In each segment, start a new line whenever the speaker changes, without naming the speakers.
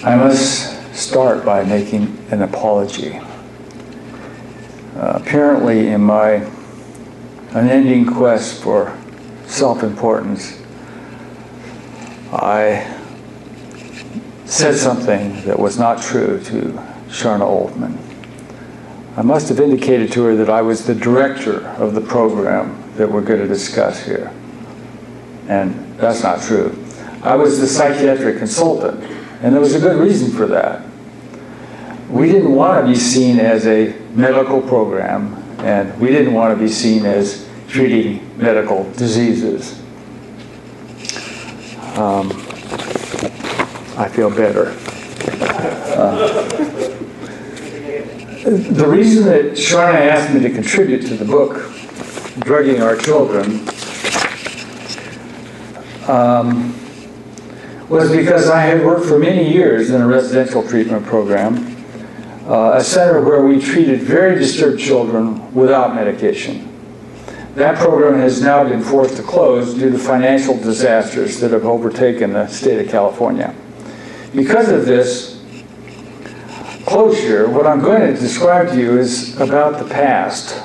I must start by making an apology. Apparently, in my unending quest for self-importance, I said something that was not true to Sharna Oldman. I must have indicated to her that I was the director of the program that we're going to discuss here. And that's not true. I was the psychiatric consultant, and there was a good reason for that. We didn't want to be seen as a medical program, and we didn't want to be seen as treating medical diseases. I feel better. The reason that Sharna asked me to contribute to the book, Drugging Our Children, was because I had worked for many years in a residential treatment program, a center where we treated very disturbed children without medication. That program has now been forced to close due to financial disasters that have overtaken the state of California. Because of this closure, what I'm going to describe to you is about the past.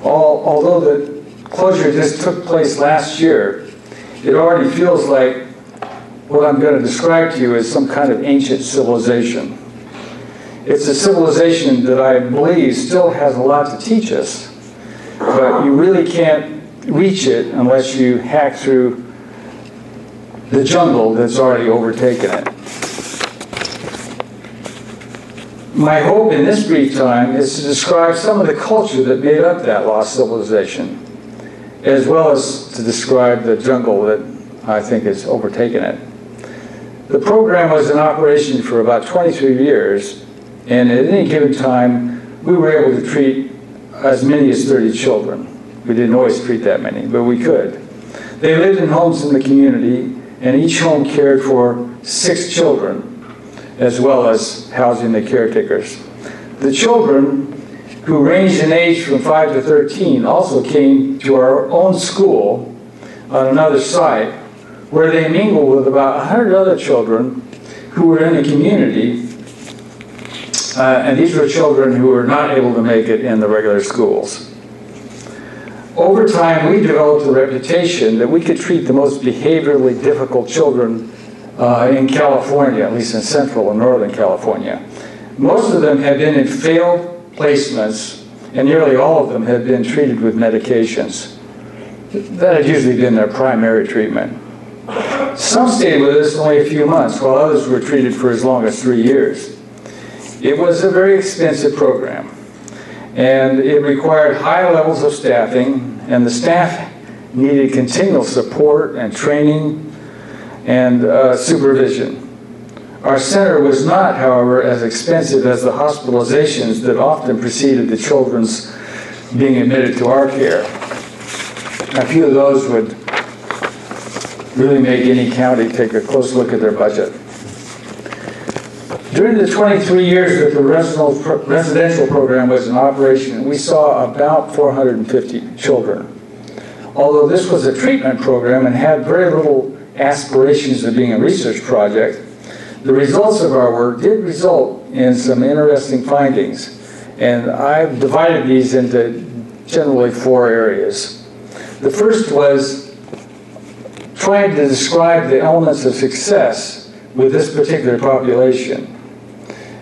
Although the closure just took place last year, it already feels like what I'm going to describe to you is some kind of ancient civilization. It's a civilization that I believe still has a lot to teach us, but you really can't reach it unless you hack through the jungle that's already overtaken it. My hope in this brief time is to describe some of the culture that made up that lost civilization, as well as to describe the jungle that I think has overtaken it. The program was in operation for about 23 years, and at any given time, we were able to treat as many as 30 children. We didn't always treat that many, but we could. They lived in homes in the community, and each home cared for 6 children, as well as housing the caretakers. The children, who ranged in age from 5 to 13, also came to our own school on another site, where they mingled with about 100 other children who were in the community, and these were children who were not able to make it in the regular schools. Over time, we developed a reputation that we could treat the most behaviorally difficult children in California, at least in Central and Northern California. Most of them had been in failed placements, and nearly all of them had been treated with medications. That had usually been their primary treatment. Some stayed with us only a few months, while others were treated for as long as 3 years. It was a very expensive program, and it required high levels of staffing, and the staff needed continual support and training and supervision. Our center was not, however, as expensive as the hospitalizations that often preceded the children's being admitted to our care. A few of those would really make any county take a close look at their budget. During the 23 years that the residential program was in operation, we saw about 450 children. Although this was a treatment program and had very little aspirations of being a research project, the results of our work did result in some interesting findings, and I've divided these into generally 4 areas. The first was trying to describe the elements of success with this particular population,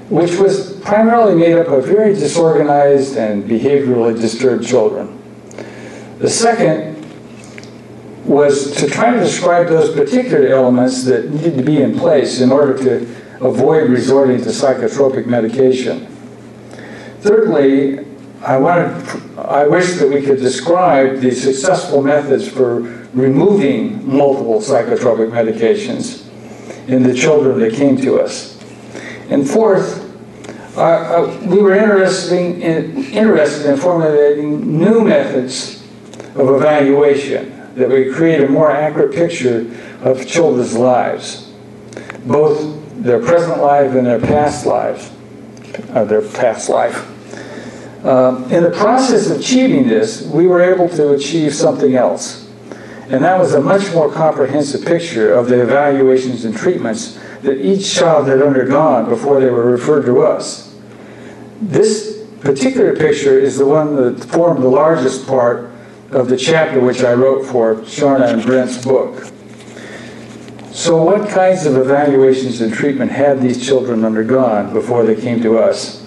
which was primarily made up of very disorganized and behaviorally disturbed children. The second was to try to describe those particular elements that needed to be in place in order to avoid resorting to psychotropic medication. Thirdly, I wish that we could describe the successful methods for removing multiple psychotropic medications in the children that came to us. And fourth, we were interested in formulating new methods of evaluation that would create a more accurate picture of children's lives, both their present life and their past life. In the process of achieving this, we were able to achieve something else, and that was a much more comprehensive picture of the evaluations and treatments that each child had undergone before they were referred to us. This particular picture is the one that formed the largest part of the chapter which I wrote for Sharna and Brent's book. So what kinds of evaluations and treatment had these children undergone before they came to us?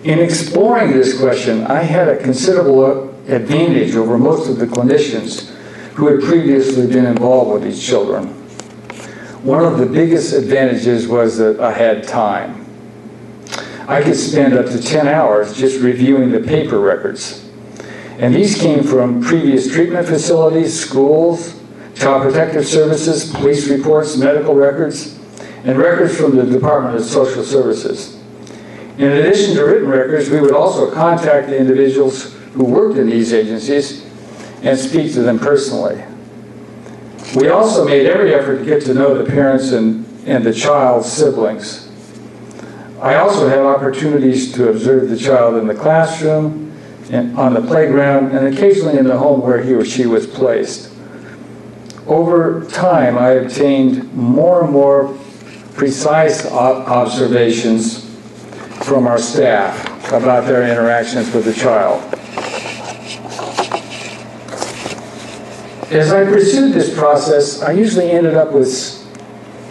In exploring this question, I had a considerable advantage over most of the clinicians who had previously been involved with these children. One of the biggest advantages was that I had time. I could spend up to 10 hours just reviewing the paper records. And these came from previous treatment facilities, schools, Child Protective Services, police reports, medical records, and records from the Department of Social Services. In addition to written records, we would also contact the individuals who worked in these agencies and speak to them personally. We also made every effort to get to know the parents and the child's siblings. I also had opportunities to observe the child in the classroom, and on the playground, and occasionally in the home where he or she was placed. Over time, I obtained more and more precise observations from our staff about their interactions with the child. As I pursued this process, I usually ended up with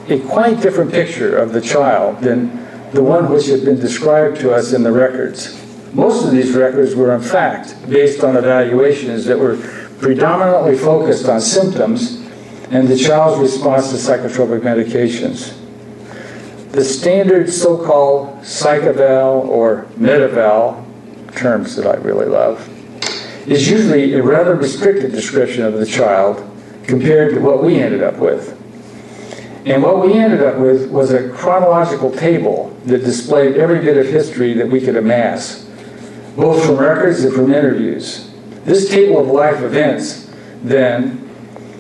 a quite different picture of the child than the one which had been described to us in the records. Most of these records were, in fact, based on evaluations that were predominantly focused on symptoms and the child's response to psychotropic medications. The standard so-called psych-eval or med-eval, terms that I really love, is usually a rather restricted description of the child compared to what we ended up with. And what we ended up with was a chronological table that displayed every bit of history that we could amass, both from records and from interviews. This table of life events, then,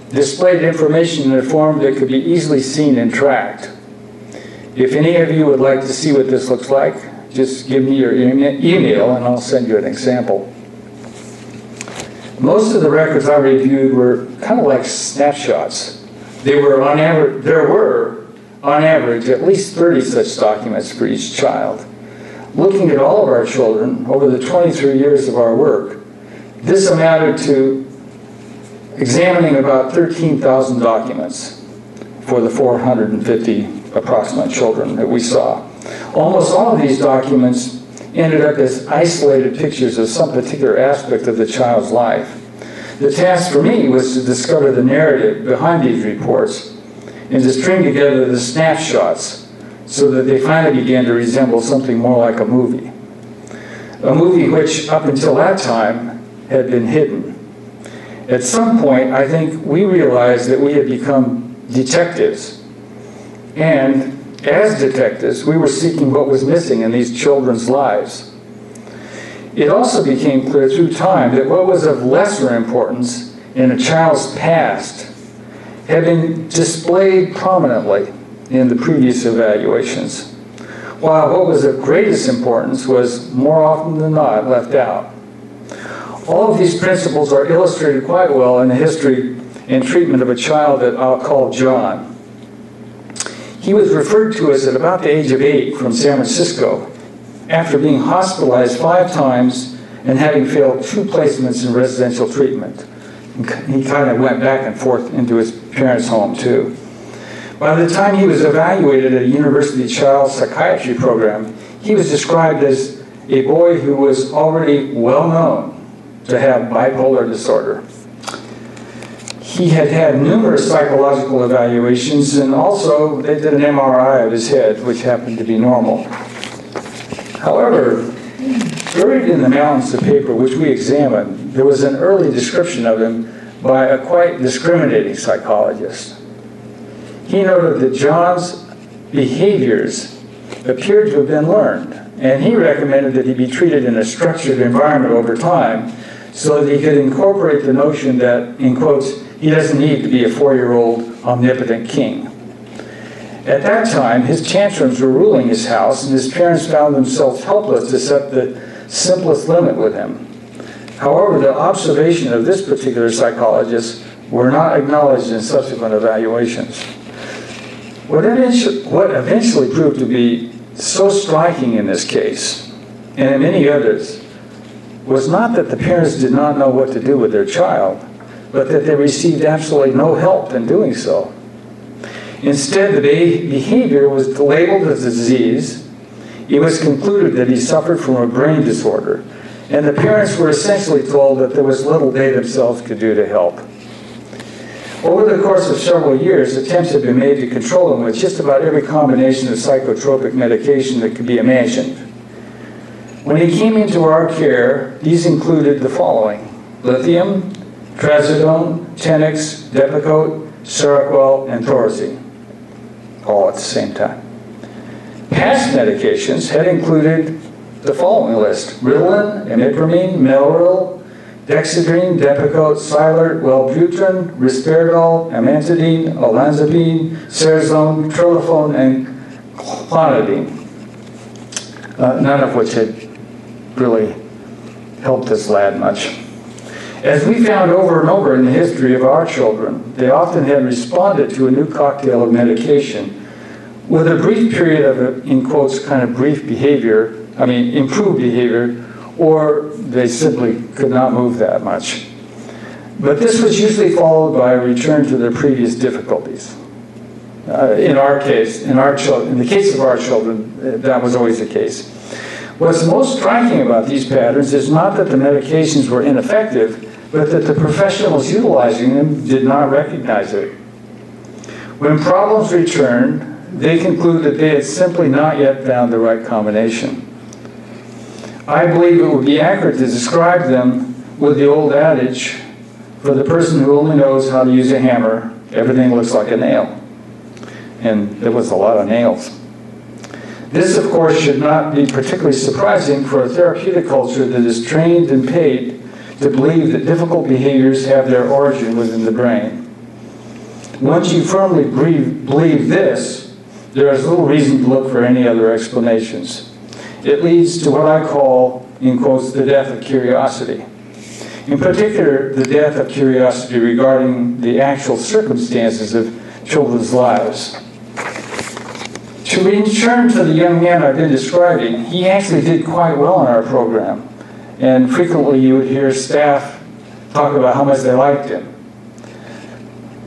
displayed information in a form that could be easily seen and tracked. If any of you would like to see what this looks like, just give me your email and I'll send you an example. Most of the records I reviewed were kind of like snapshots. There were, on average, at least 30 such documents for each child. Looking at all of our children over the 23 years of our work, this amounted to examining about 13,000 documents for the 450 approximate children that we saw. Almost all of these documents ended up as isolated pictures of some particular aspect of the child's life. The task for me was to discover the narrative behind these reports and to string together the snapshots so that they finally began to resemble something more like a movie. A movie which, up until that time, had been hidden. At some point, I think we realized that we had become detectives. And as detectives, we were seeking what was missing in these children's lives. It also became clear through time that what was of lesser importance in a child's past had been displayed prominently in the previous evaluations, while what was of greatest importance was more often than not left out. All of these principles are illustrated quite well in the history and treatment of a child that I'll call John. He was referred to us at about the age of 8 from San Francisco after being hospitalized 5 times and having failed 2 placements in residential treatment. He kind of went back and forth into his parents' home too. By the time he was evaluated at a university child psychiatry program, he was described as a boy who was already well known to have bipolar disorder. He had had numerous psychological evaluations, and also they did an MRI of his head, which happened to be normal. However, buried in the mountains of paper which we examined, there was an early description of him by a quite discriminating psychologist. He noted that John's behaviors appeared to have been learned, and he recommended that he be treated in a structured environment over time so that he could incorporate the notion that, in quotes, he doesn't need to be a 4-year-old omnipotent king. At that time, his tantrums were ruling his house, and his parents found themselves helpless to set the simplest limit with him. However, the observation of this particular psychologist were not acknowledged in subsequent evaluations. What eventually proved to be so striking in this case, and in many others, was not that the parents did not know what to do with their child, but that they received absolutely no help in doing so. Instead, the behavior was labeled as a disease. It was concluded that he suffered from a brain disorder, and the parents were essentially told that there was little they themselves could do to help. Over the course of several years, attempts have been made to control him with just about every combination of psychotropic medication that could be imagined. When he came into our care, these included the following: lithium, trazodone, Tenex, Depakote, Seroquel, and Thorazine, all at the same time. Past medications had included the following list: Ritalin, Imipramine, Melril, Dexedrine, Depakote, Cylert, Wellbutrin, Risperidol, Amantadine, Olanzapine, Cerazone, Trilofone, and Clonidine, none of which had really helped this lad much. As we found over and over in the history of our children, they often had responded to a new cocktail of medication with a brief period of, in quotes, kind of brief behavior, improved behavior, or they simply could not move that much. But this was usually followed by a return to their previous difficulties. In our case, in the case of our children, that was always the case. What's most striking about these patterns is not that the medications were ineffective, but that the professionals utilizing them did not recognize it. When problems returned, they concluded that they had simply not yet found the right combination. I believe it would be accurate to describe them with the old adage, for the person who only knows how to use a hammer, everything looks like a nail. And there was a lot of nails. This, of course, should not be particularly surprising for a therapeutic culture that is trained and paid to believe that difficult behaviors have their origin within the brain. Once you firmly believe this, there is little reason to look for any other explanations. It leads to what I call, in quotes, the death of curiosity. In particular, the death of curiosity regarding the actual circumstances of children's lives. To return to the young man I've been describing, he actually did quite well in our program. And frequently you would hear staff talk about how much they liked him.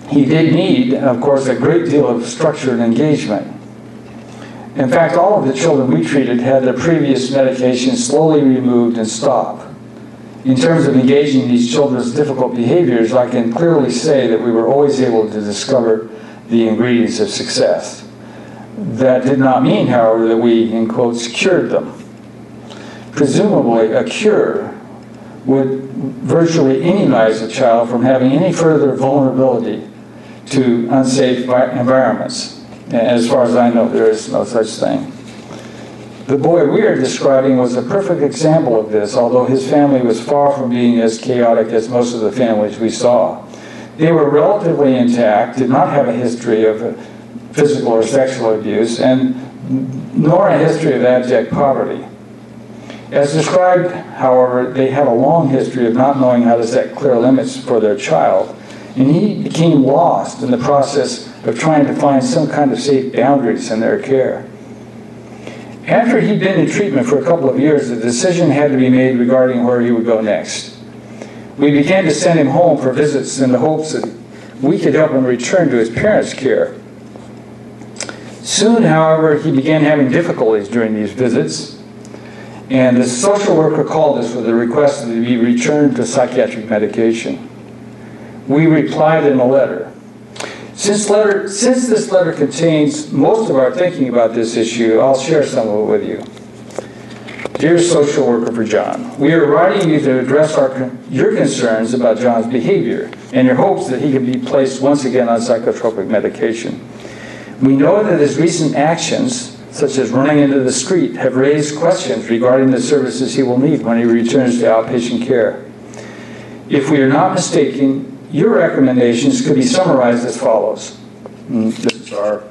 He did need, of course, a great deal of structure and engagement. In fact, all of the children we treated had their previous medication slowly removed and stopped. In terms of engaging these children's difficult behaviors, I can clearly say that we were always able to discover the ingredients of success. That did not mean, however, that we, in quotes, cured them. Presumably, a cure would virtually immunize a child from having any further vulnerability to unsafe environments. And as far as I know, there is no such thing. The boy we are describing was a perfect example of this, although his family was far from being as chaotic as most of the families we saw. They were relatively intact, did not have a history of physical or sexual abuse, and nor a history of abject poverty. As described, however, they had a long history of not knowing how to set clear limits for their child, and he became lost in the process of trying to find some kind of safe boundaries in their care. After he'd been in treatment for a couple of years, a decision had to be made regarding where he would go next. We began to send him home for visits in the hopes that we could help him return to his parents' care. Soon, however, he began having difficulties during these visits, and the social worker called us with a request to be returned to psychiatric medication. We replied in a letter. Since this letter contains most of our thinking about this issue, I'll share some of it with you. Dear social worker for John, we are writing you to address your concerns about John's behavior and your hopes that he can be placed once again on psychotropic medication. We know that his recent actions, such as running into the street, have raised questions regarding the services he will need when he returns to outpatient care. If we are not mistaken, your recommendations could be summarized as follows. This is our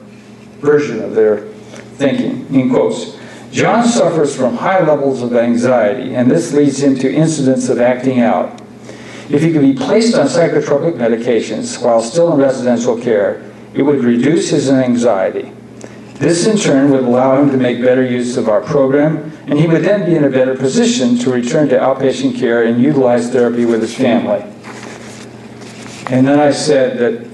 version of their thinking, in quotes. John suffers from high levels of anxiety, and this leads him to incidents of acting out. If he could be placed on psychotropic medications while still in residential care, It would reduce his anxiety. This in turn would allow him to make better use of our program, and he would then be in a better position to return to outpatient care and utilize therapy with his family. And then I said that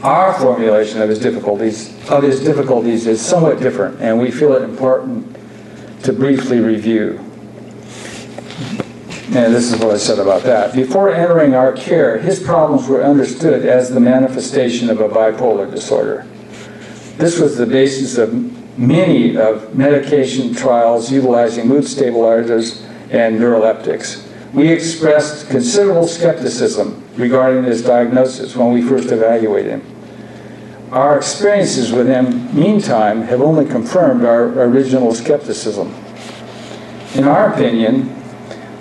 our formulation of his difficulties is somewhat different, and we feel it important to briefly review. And this is what I said about that. Before entering our care, his problems were understood as the manifestation of a bipolar disorder. This was the basis of many of medication trials utilizing mood stabilizers and neuroleptics. We expressed considerable skepticism regarding this diagnosis when we first evaluated him. Our experiences with him, meantime, have only confirmed our original skepticism. In our opinion,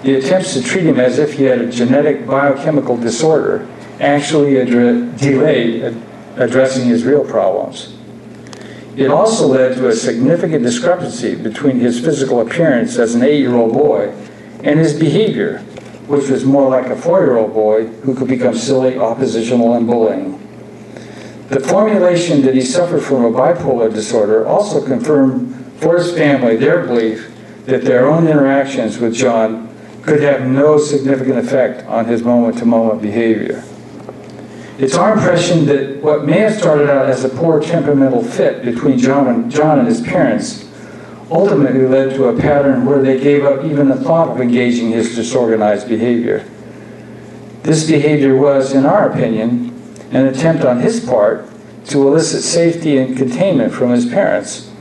the attempts to treat him as if he had a genetic biochemical disorder actually delayed addressing his real problems. It also led to a significant discrepancy between his physical appearance as an 8-year-old boy and his behavior, which was more like a 4-year-old boy who could become silly, oppositional, and bullying. The formulation that he suffered from a bipolar disorder also confirmed for his family their belief that their own interactions with John could have no significant effect on his moment-to-moment behavior. It's our impression that what may have started out as a poor temperamental fit between John and his parents ultimately led to a pattern where they gave up even the thought of engaging his disorganized behavior. This behavior was, in our opinion, an attempt on his part to elicit safety and containment from his parents.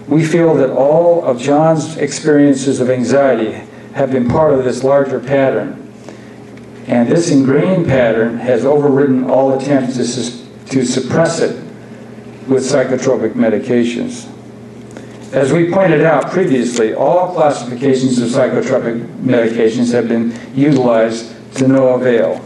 We feel that all of John's experiences of anxiety have been part of this larger pattern. And this ingrained pattern has overridden all attempts to suppress it with psychotropic medications. As we pointed out previously, all classifications of psychotropic medications have been utilized to no avail.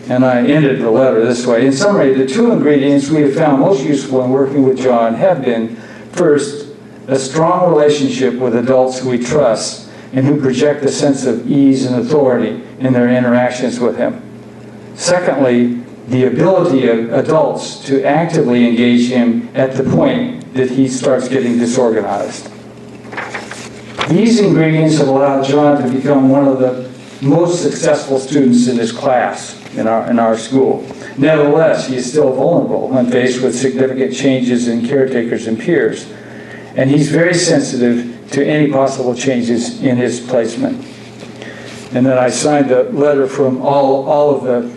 And I ended the letter this way. In summary, the two ingredients we have found most useful in working with John have been, first, a strong relationship with adults who we trust and who project a sense of ease and authority in their interactions with him. Secondly, the ability of adults to actively engage him at the point that he starts getting disorganized. These ingredients have allowed John to become one of the most successful students in his class in our school. Nevertheless, he is still vulnerable when faced with significant changes in caretakers and peers, and he's very sensitive to any possible changes in his placement. And then I signed a letter from all of the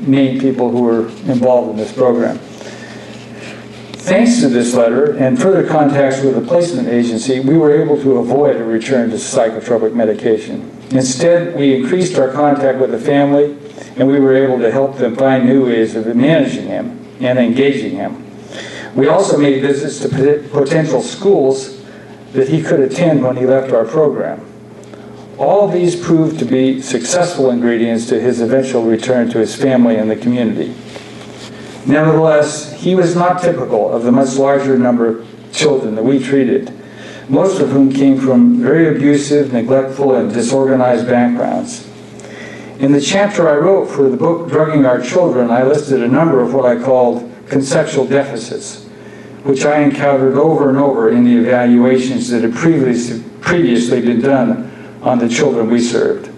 main people who were involved in this program. Thanks to this letter and further contacts with the placement agency, we were able to avoid a return to psychotropic medication. Instead, we increased our contact with the family, and we were able to help them find new ways of managing him and engaging him. We also made visits to potential schools that he could attend when he left our program. All of these proved to be successful ingredients to his eventual return to his family and the community. Nevertheless, he was not typical of the much larger number of children that we treated, most of whom came from very abusive, neglectful, and disorganized backgrounds. In the chapter I wrote for the book, Drugging Our Children, I listed a number of what I called conceptual deficits, which I encountered over and over in the evaluations that had previously been done on the children we served.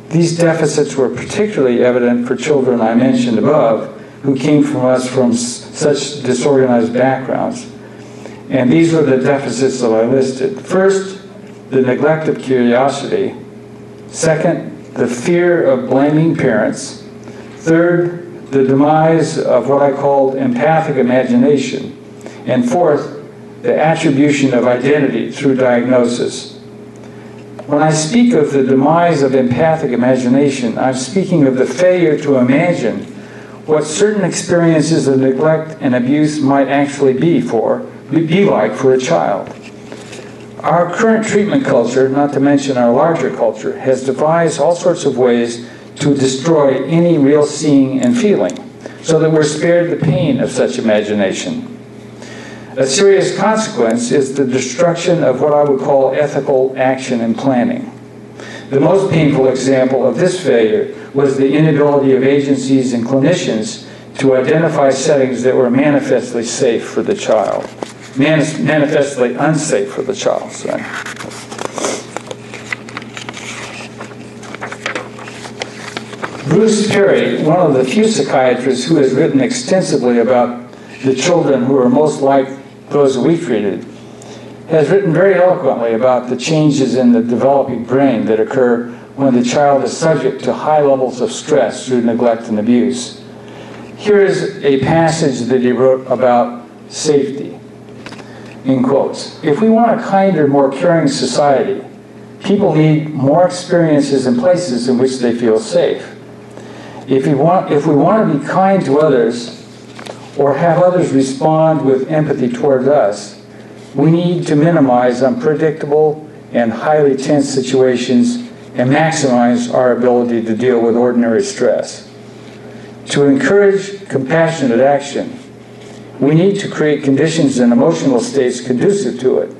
These deficits were particularly evident for children I mentioned above, who came from us from such disorganized backgrounds. And these were the deficits that I listed. First, the neglect of curiosity. Second, the fear of blaming parents. Third, the demise of what I called empathic imagination. And fourth, the attribution of identity through diagnosis. When I speak of the demise of empathic imagination, I'm speaking of the failure to imagine what certain experiences of neglect and abuse might actually be like for a child. Our current treatment culture, not to mention our larger culture, has devised all sorts of ways to destroy any real seeing and feeling, so that we're spared the pain of such imagination. A serious consequence is the destruction of what I would call ethical action and planning. The most painful example of this failure was the inability of agencies and clinicians to identify settings that were manifestly safe for the child. Manifestly unsafe for the child, sorry. Bruce Perry, one of the few psychiatrists who has written extensively about the children who are most like those we treated, has written very eloquently about the changes in the developing brain that occur when the child is subject to high levels of stress through neglect and abuse. Here is a passage that he wrote about safety, in quotes. If we want a kinder, more caring society, people need more experiences and places in which they feel safe. If we want to be kind to others or have others respond with empathy toward us, we need to minimize unpredictable and highly tense situations and maximize our ability to deal with ordinary stress. To encourage compassionate action, we need to create conditions and emotional states conducive to it.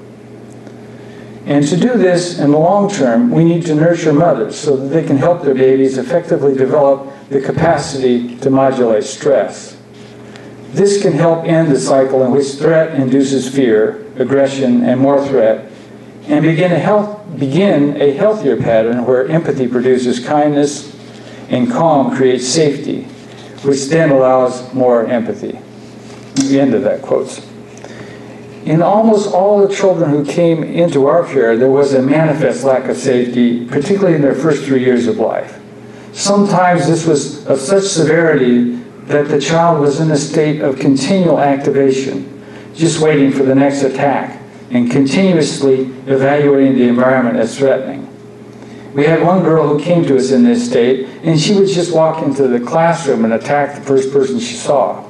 And to do this in the long term, we need to nurture mothers so that they can help their babies effectively develop the capacity to modulate stress. This can help end the cycle in which threat induces fear, aggression, and more threat, and begin a healthier pattern where empathy produces kindness and calm creates safety, which then allows more empathy. The end of that quote. In almost all the children who came into our care, there was a manifest lack of safety, particularly in their first 3 years of life. Sometimes this was of such severity that the child was in a state of continual activation, just waiting for the next attack and continuously evaluating the environment as threatening. We had one girl who came to us in this state, and she would just walk into the classroom and attack the first person she saw.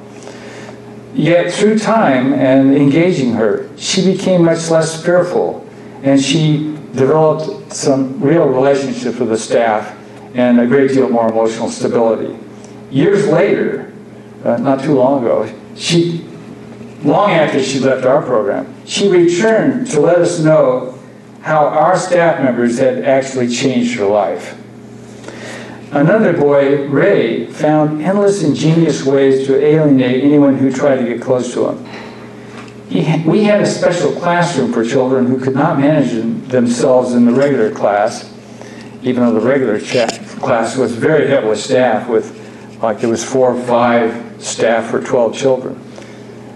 Yet through time and engaging her, she became much less fearful, and she developed some real relationships with the staff and a great deal more emotional stability. Years later, not too long ago, long after she left our program, she returned to let us know how our staff members had actually changed her life. Another boy, Ray, found endless ingenious ways to alienate anyone who tried to get close to him. We had a special classroom for children who could not manage themselves in the regular class, even though the regular class was very heavily staffed with, like there was 4 or 5 staff for 12 children.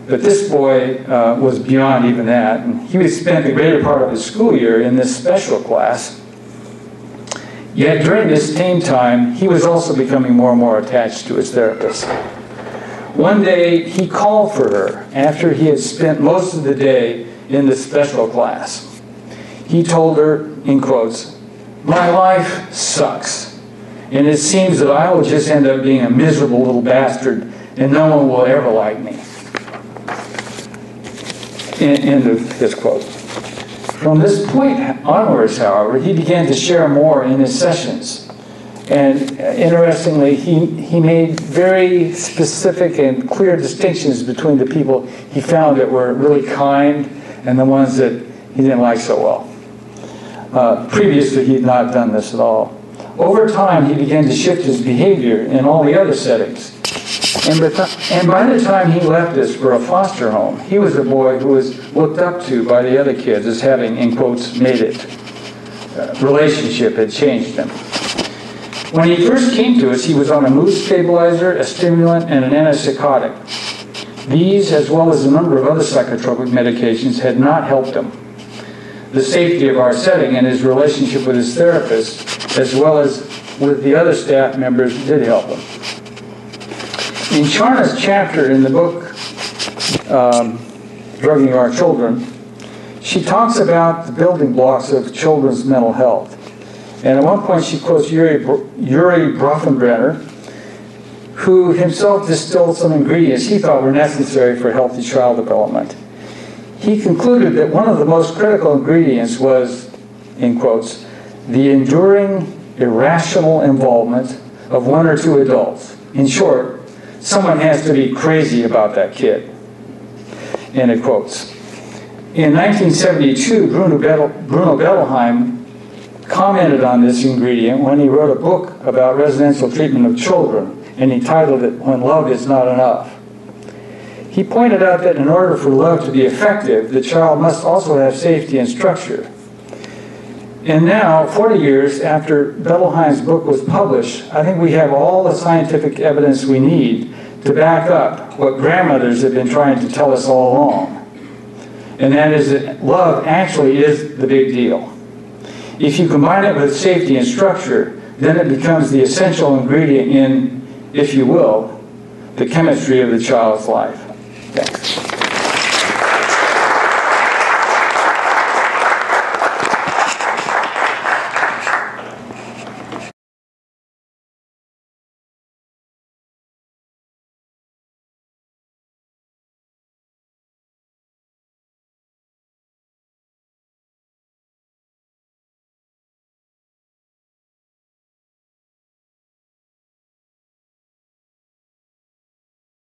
But this boy was beyond even that, and he would spend the greater part of his school year in this special class. Yet during this same time, he was also becoming more and more attached to his therapist. One day, he called for her after he had spent most of the day in the special class. He told her, in quotes, "My life sucks, and it seems that I will just end up being a miserable little bastard, and no one will ever like me." End of his quote. From this point onwards, however, he began to share more in his sessions. And interestingly, he made very specific and clear distinctions between the people he found that were really kind and the ones that he didn't like so well. Previously, he had not done this at all. Over time, he began to shift his behavior in all the other settings. And by the time he left us for a foster home, he was a boy who was looked up to by the other kids as having, in quotes, made it. Relationship had changed him. When he first came to us, he was on a mood stabilizer, a stimulant, and an antipsychotic. These, as well as a number of other psychotropic medications, had not helped him. The safety of our setting and his relationship with his therapist, as well as with the other staff members, did help him. In Charna's chapter in the book, Drugging Our Children, she talks about the building blocks of children's mental health. And at one point she quotes Yuri Brofenbrenner, who himself distilled some ingredients he thought were necessary for healthy child development. He concluded that one of the most critical ingredients was, in quotes, the enduring, irrational involvement of 1 or 2 adults. In short, someone has to be crazy about that kid. End of quotes. In 1972, Bruno Bettelheim commented on this ingredient when he wrote a book about residential treatment of children and he titled it, "When Love Is Not Enough." He pointed out that in order for love to be effective, the child must also have safety and structure. And now, 40 years after Bettelheim's book was published, I think we have all the scientific evidence we need to back up what grandmothers have been trying to tell us all along. And that is that love actually is the big deal. If you combine it with safety and structure, then it becomes the essential ingredient in, if you will, the chemistry of the child's life. Thanks.